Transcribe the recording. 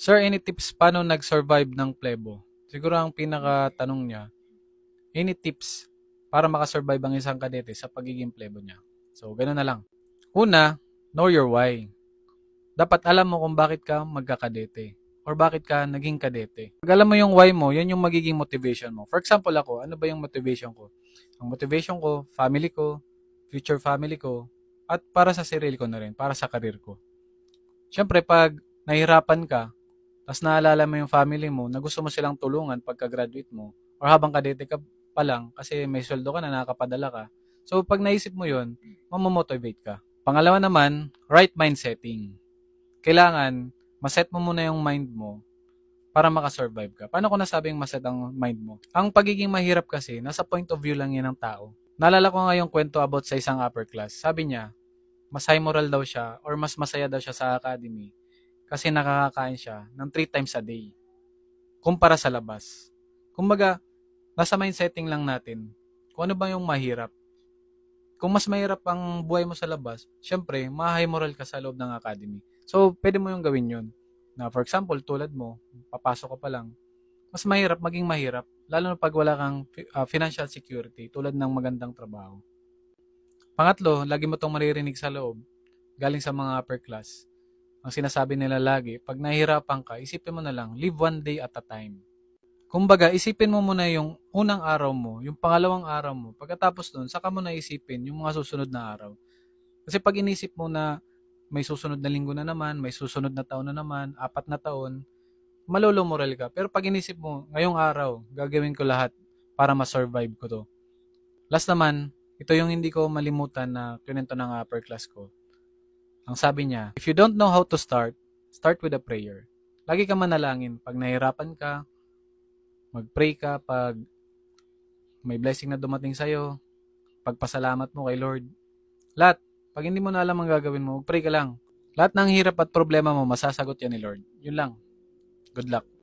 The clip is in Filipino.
Sir, any tips paano nag-survive ng plebo? Siguro ang pinaka-tanong niya, any tips para makasurvive ang isang kadete sa pagiging plebo niya? So, gano'n na lang. Una, know your why. Dapat alam mo kung bakit ka magkakadete or bakit ka naging kadete. Pag alam mo yung why mo, yan yung magiging motivation mo. For example ako, ano ba yung motivation ko? Ang motivation ko, family ko, future family ko, at para sa sarili ko na rin, para sa career ko. Siyempre, pag nahihirapan ka, tapos naalala mo yung family mo na gusto mo silang tulungan pagka-graduate mo or habang kadete ka pa lang kasi may sweldo ka na nakakapadala ka. So, pag naisip mo yun, mamomotivate ka. Pangalawa naman, right mind setting. Kailangan, maset mo muna yung mind mo para makasurvive ka. Paano ko nasabing maset ang mind mo? Ang pagiging mahirap kasi, nasa point of view lang yan ng tao. Naalala ko nga yung kwento about sa isang upper class. Sabi niya, mas high moral daw siya or mas masaya daw siya sa academy kasi nakakakain siya ng 3 times a day kumpara sa labas. Kumbaga, nasa mindsetting lang natin kung ano ba yung mahirap. Kung mas mahirap ang buhay mo sa labas, syempre, ma-high moral ka sa loob ng academy. So, pwede mo yung gawin yun. Na for example, tulad mo, papasok ka pa lang, mas mahirap maging mahirap, lalo na pag wala kang financial security tulad ng magandang trabaho. Pangatlo, lagi mo itong maririnig sa loob, galing sa mga upper class. Ang sinasabi nila lagi, pag nahihirapan ka, isipin mo na lang, live one day at a time. Kumbaga, isipin mo muna yung unang araw mo, yung pangalawang araw mo. Pagkatapos nun, saka mo na isipin yung mga susunod na araw. Kasi pag inisip mo na may susunod na linggo na naman, may susunod na taon na naman, 4 na taon, malolomoral ka. Pero pag inisip mo, ngayong araw, gagawin ko lahat para ma-survive ko to. Last naman, ito yung hindi ko malimutan na kinento ng upper class ko. Ang sabi niya, if you don't know how to start, start with a prayer. Lagi ka manalangin. Pag nahirapan ka, mag-pray ka. Pag may blessing na dumating sa'yo, pagpasalamat mo kay Lord. Lahat. Pag hindi mo na alam ang gagawin mo, mag-pray ka lang. Lahat ng hirap at problema mo, masasagot yan ni Lord. Yun lang. Good luck.